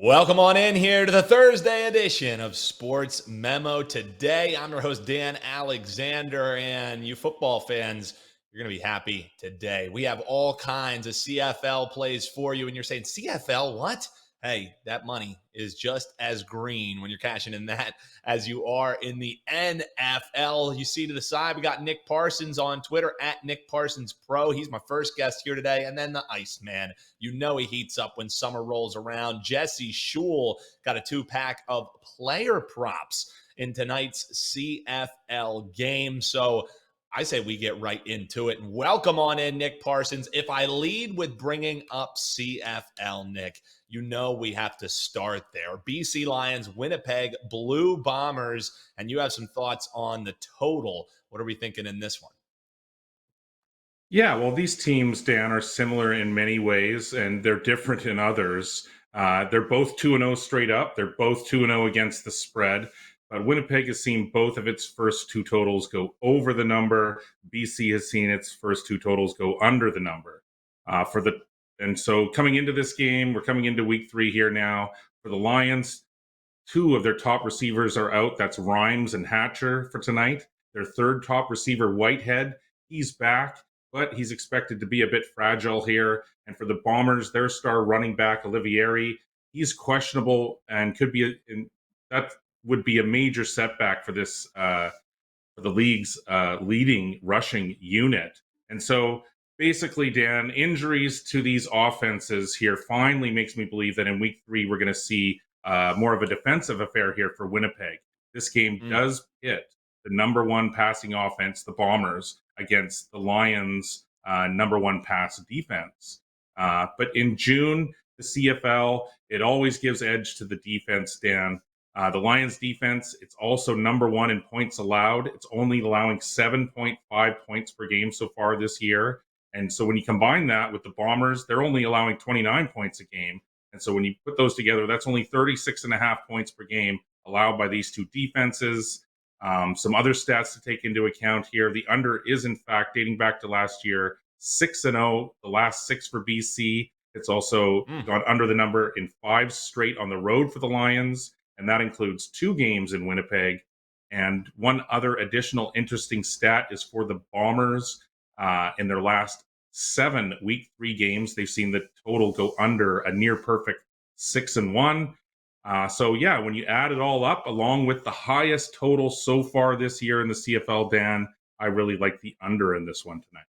Welcome on in here to the Thursday edition of Sports Memo Today. I'm your host, Dan Alexander, and you football fans, you're going to be happy today. We have all kinds of CFL plays for you, and you're saying, CFL, what? Hey, that money is just as green when you're cashing in that as you are in the NFL. You see to the side, we got Nick Parsons on Twitter, at Nick Parsons Pro. He's my first guest here today. And then the Iceman. You know he heats up when summer rolls around. Jesse Schule got a 2-pack of player props in tonight's CFL game. So I say we get right into it. Welcome on in, Nick Parsons. If I lead with bringing up CFL, Nick, you know we have to start there. BC Lions, Winnipeg, Blue Bombers, and you have some thoughts on the total. What are we thinking in this one? Yeah, well, these teams, Dan, are similar in many ways, and they're different in others. They're both 2-0 straight up. They're both 2-0 against the spread. But Winnipeg has seen both of its first two totals go over the number. BC has seen its first two totals go under the number. And so coming into this game, we're coming into week 3 here now. For the Lions, 2 of their top receivers are out. That's Rhymes and Hatcher for tonight. Their third top receiver, Whitehead, he's back, but he's expected to be a bit fragile here. And for the Bombers, their star running back, Olivieri, he's questionable and could be that would be a major setback for this for the league's leading rushing unit. And so basically, Dan, injuries to these offenses here finally makes me believe that in week 3 we're going to see more of a defensive affair here for Winnipeg. This game does pit the number one passing offense, the Bombers, against the Lions' number one pass defense. But in June, the CFL, it always gives edge to the defense, Dan. The Lions defense, it's also number one in points allowed. It's only allowing 7.5 points per game so far this year. And so when you combine that with the Bombers, they're only allowing 29 points a game. And so when you put those together, that's only 36.5 points per game allowed by these two defenses. Some other stats to take into account here. The under is, in fact, dating back to last year, 6-0, the last 6 for BC. It's also gone under the number in 5 straight on the road for the Lions, and that includes 2 games in Winnipeg. And one other additional interesting stat is for the Bombers. In their last 7 week 3 games, they've seen the total go under a near perfect 6-1. So yeah, when you add it all up, along with the highest total so far this year in the CFL, Dan, I really like the under in this one tonight.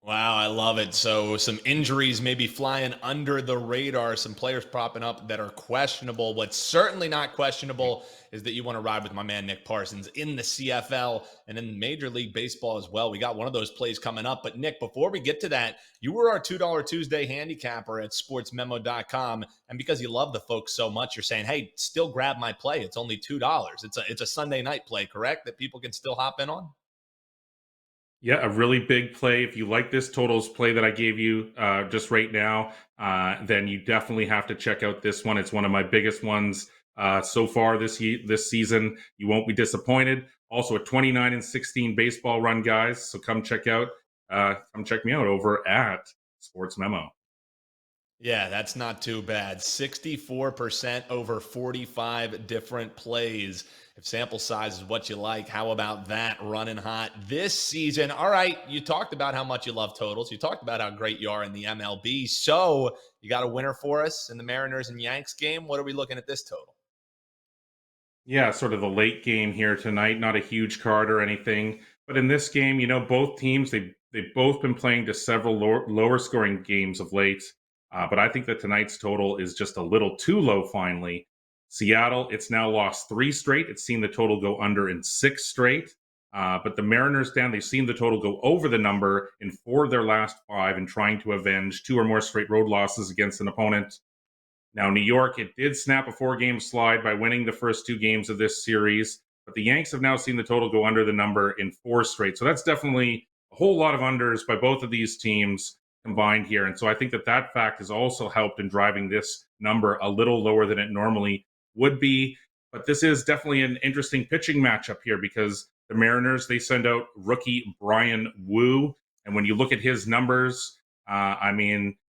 Wow, I love it. So some injuries maybe flying under the radar, some players propping up that are questionable. What's certainly not questionable is that you want to ride with my man Nick Parsons in the CFL and in Major League Baseball as well. We got one of those plays coming up. But Nick, before we get to that, you were our $2 Tuesday handicapper at sportsmemo.com. And because you love the folks so much, you're saying, hey, still grab my play. It's only $2. It's a Sunday night play, correct? That people can still hop in on? Yeah, a really big play. If you like this totals play that I gave you just right now, then you definitely have to check out this one. It's one of my biggest ones so far this season. You won't be disappointed. Also a 29-16 baseball run, guys. So come check me out over at Sports Memo. Yeah, that's not too bad. 64% over 45 different plays. If sample size is what you like, how about that running hot this season? All right, you talked about how much you love totals. You talked about how great you are in the MLB. So you got a winner for us in the Mariners and Yanks game. What are we looking at this total? Yeah, sort of the late game here tonight. Not a huge card or anything, but in this game, both teams they've both been playing to several lower scoring games of late. But I think that tonight's total is just a little too low. Finally, Seattle, it's now lost 3 straight. It's seen the total go under in 6 straight. But the Mariners, Dan, they've seen the total go over the number in 4 of their last 5 and trying to avenge 2 or more straight road losses against an opponent. Now, New York, it did snap a 4-game slide by winning the first 2 games of this series, but the Yanks have now seen the total go under the number in 4 straight. So that's definitely a whole lot of unders by both of these teams combined here. And so I think that fact has also helped in driving this number a little lower than it normally would be. But this is definitely an interesting pitching matchup here because the Mariners, they send out rookie Brian Wu. And when you look at his numbers,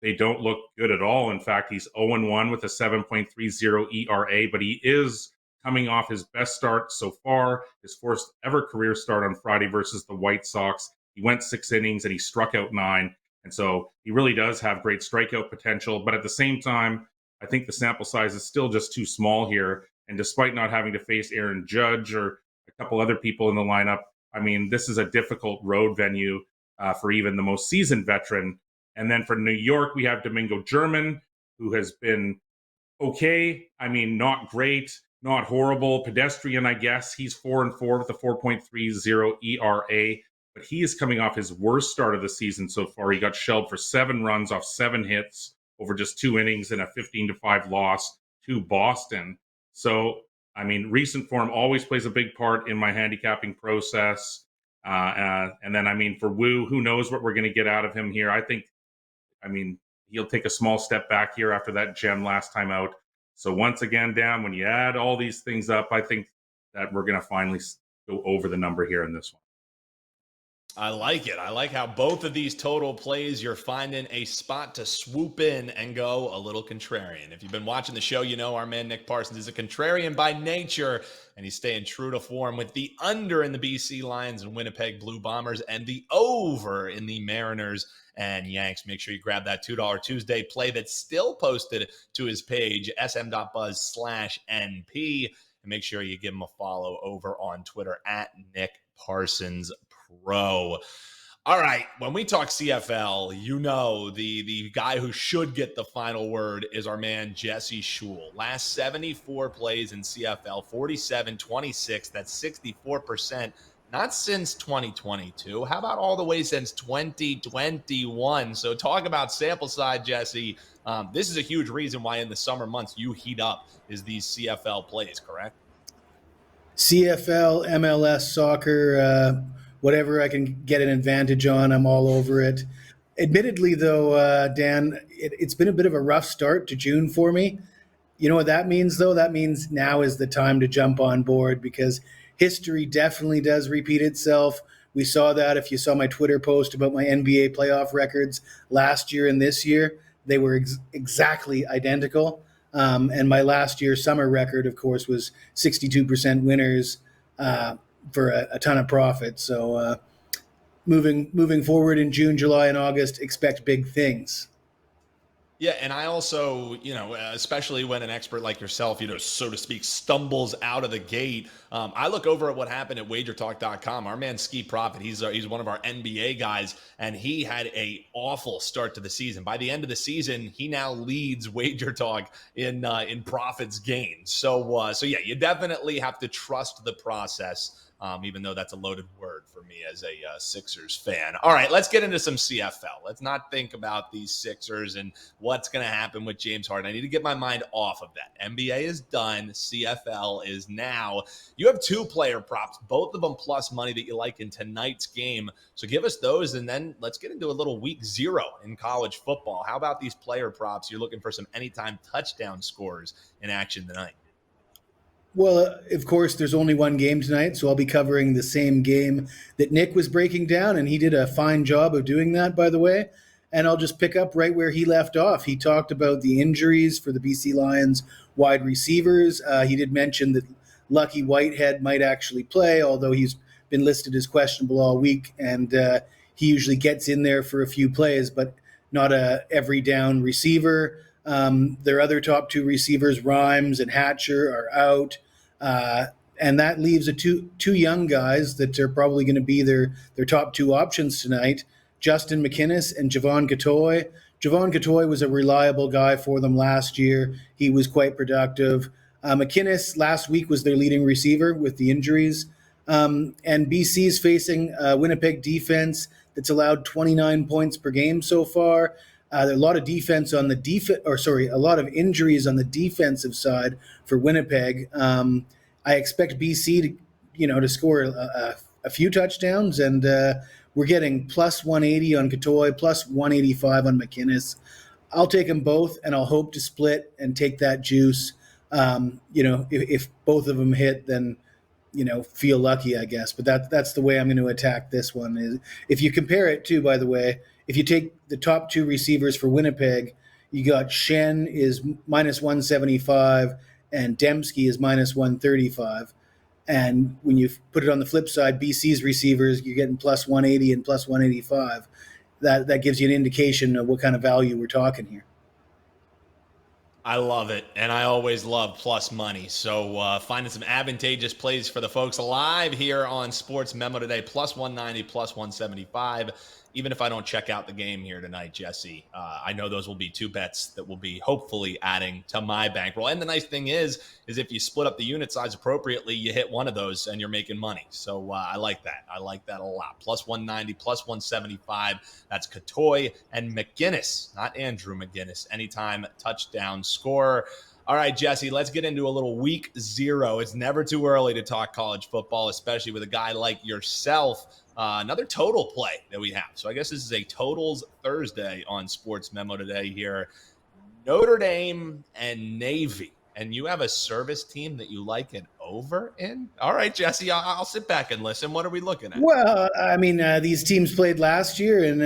they don't look good at all. In fact, he's 0-1 with a 7.30 ERA, but he is coming off his best start so far, his first ever career start on Friday versus the White Sox. He went 6 innings and he struck out 9. And so he really does have great strikeout potential. But at the same time, I think the sample size is still just too small here. And despite not having to face Aaron Judge or a couple other people in the lineup, I mean, this is a difficult road venue for even the most seasoned veteran. And then for New York, we have Domingo German, who has been okay. I mean, not great, not horrible, pedestrian, I guess. He's 4-4 with a 4.30 ERA, but he is coming off his worst start of the season so far. He got shelled for 7 runs off 7 hits over just 2 innings in a 15-5 loss to Boston. So, I mean, recent form always plays a big part in my handicapping process. And then, I mean, for Wu, who knows what we're going to get out of him here. I mean, he'll take a small step back here after that gem last time out. So once again, Dan, when you add all these things up, I think that we're going to finally go over the number here in this one. I like it. I like how both of these total plays, you're finding a spot to swoop in and go a little contrarian. If you've been watching the show, you know our man Nick Parsons is a contrarian by nature, and he's staying true to form with the under in the BC Lions and Winnipeg Blue Bombers and the over in the Mariners and Yanks. Make sure you grab that $2 Tuesday play that's still posted to his page, sm.buzz/NP. And make sure you give him a follow over on Twitter at Nick Parsons Pro. All right, when we talk CFL, you know the guy who should get the final word is our man Jesse Schule. Last 74 plays in CFL, 47-26. That's 64%. Not since 2022. How about all the way since 2021? So talk about sample size, Jesse. This is a huge reason why in the summer months you heat up is these CFL plays, correct? CFL, MLS, soccer, whatever I can get an advantage on, I'm all over it. Admittedly, though, Dan, it's been a bit of a rough start to June for me. You know what that means, though? That means now is the time to jump on board because history definitely does repeat itself. We saw that if you saw my Twitter post about my NBA playoff records last year and this year, they were exactly identical. And my last year's summer record, of course, was 62% winners for a ton of profit. So moving forward in June, July, and August, expect big things. Yeah, and I also, especially when an expert like yourself, so to speak, stumbles out of the gate, I look over at what happened at wagertalk.com. Our man Ski Profit, he's one of our NBA guys, and he had a awful start to the season. By the end of the season, he now leads WagerTalk in profits gained. So yeah, you definitely have to trust the process. Even though that's a loaded word for me as a Sixers fan. All right, let's get into some CFL. Let's not think about these Sixers and what's going to happen with James Harden. I need to get my mind off of that. NBA is done. CFL is now. You have 2 player props, both of them plus money that you like in tonight's game. So give us those, and then let's get into a little week 0 in college football. How about these player props? You're looking for some anytime touchdown scores in action tonight. Well, of course, there's only one game tonight, so I'll be covering the same game that Nick was breaking down, and he did a fine job of doing that, by the way. And I'll just pick up right where he left off. He talked about the injuries for the BC Lions wide receivers. He did mention that Lucky Whitehead might actually play, although he's been listed as questionable all week, and he usually gets in there for a few plays, but not a every down receiver. Their other top 2 receivers, Rhymes and Hatcher, are out. And that leaves two young guys that are probably going to be their top 2 options tonight, Justin McInnis and Javon Catoy. Javon Catoy was a reliable guy for them last year. He was quite productive. McInnis last week was their leading receiver with the injuries. And BC's facing a Winnipeg defense that's allowed 29 points per game so far. There are a lot of a lot of injuries on the defensive side for Winnipeg. I expect BC to score a few touchdowns, and we're getting plus 180 on Catoy, plus 185 on McInnis. I'll take them both, and I'll hope to split and take that juice. If both of them hit, then feel lucky, I guess. But that's the way I'm going to attack this one. If you compare it to, by the way, if you take the top two receivers for Winnipeg, you got Shen is minus 175 and Dembski is minus 135. And when you put it on the flip side, BC's receivers, you're getting plus 180 and plus 185. That gives you an indication of what kind of value we're talking here. I love it, and I always love plus money. So finding some advantageous plays for the folks live here on Sports Memo Today, plus 190, plus 175. Even if I don't check out the game here tonight, Jesse, I know those will be two bets that will be hopefully adding to my bankroll. And the nice thing is if you split up the unit size appropriately, you hit one of those and you're making money. So I like that. I like that a lot. Plus 190, plus 175. That's Katoy and McGinnis, not Andrew McGinnis. Anytime touchdown scorer. All right, Jesse, let's get into a little week 0. It's never too early to talk college football, especially with a guy like yourself. Another total play that we have. So I guess this is a totals Thursday on Sports Memo Today here. Notre Dame and Navy. And you have a service team that you like an over in? All right, Jesse, I'll sit back and listen. What are we looking at? Well, I mean, these teams played last year, and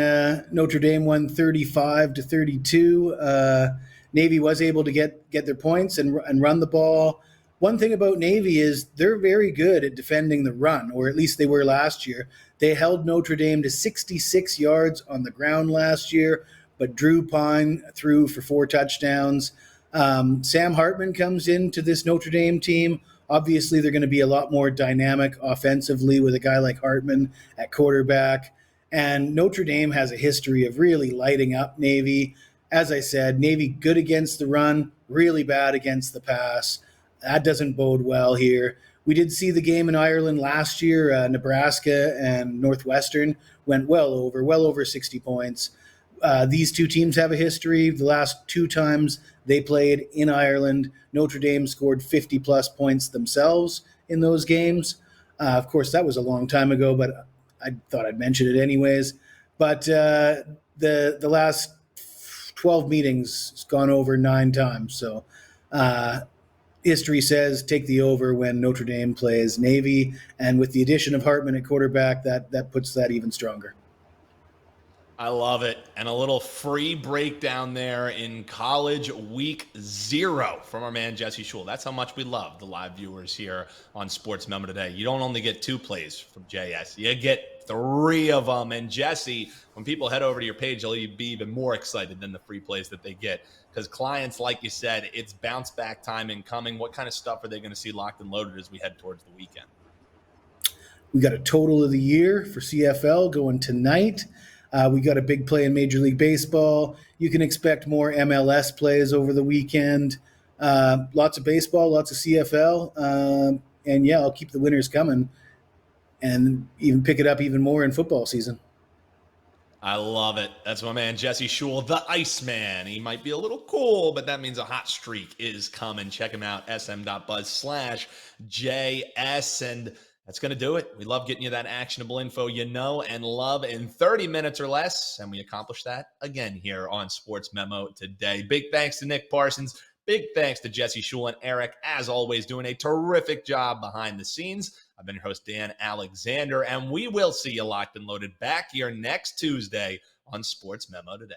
Notre Dame won 35-32. Navy was able to get their points and run the ball. One thing about Navy is they're very good at defending the run, or at least they were last year. They held Notre Dame to 66 yards on the ground last year, but Drew Pine threw for 4 touchdowns. Sam Hartman comes into this Notre Dame team. Obviously, they're going to be a lot more dynamic offensively with a guy like Hartman at quarterback. And Notre Dame has a history of really lighting up Navy. As I said, Navy good against the run, really bad against the pass. That doesn't bode well here. We did see the game in Ireland last year. Nebraska and Northwestern went well over 60 points. These two teams have a history. The last 2 times they played in Ireland, Notre Dame scored 50-plus points themselves in those games. Of course, that was a long time ago, but I thought I'd mention it anyways. But the last 12 meetings has gone over 9 times. So history says take the over when Notre Dame plays Navy. And with the addition of Hartman at quarterback, that puts that even stronger. I love it. And a little free breakdown there in college week 0 from our man Jesse Schule. That's how much we love the live viewers here on Sports Memo Today. You don't only get 2 plays from JS, you get 3 of them. And Jesse, when people head over to your page, they'll be even more excited than the free plays that they get. Because clients, like you said, it's bounce back time incoming. What kind of stuff are they going to see locked and loaded as we head towards the weekend? We got a total of the year for CFL going tonight. We got a big play in Major League Baseball. You can expect more MLS plays over the weekend. Lots of baseball, lots of CFL. And yeah, I'll keep the winners coming and even pick it up even more in football season. I love it. That's my man, Jesse Schule, the Iceman. He might be a little cool, but that means a hot streak is coming. Check him out, sm.buzz/JS. And that's going to do it. We love getting you that actionable info you know and love in 30 minutes or less. And we accomplish that again here on Sports Memo Today. Big thanks to Nick Parsons. Big thanks to Jesse Schule and Eric, as always, doing a terrific job behind the scenes. I've been your host, Dan Alexander, and we will see you locked and loaded back here next Tuesday on Sports Memo Today.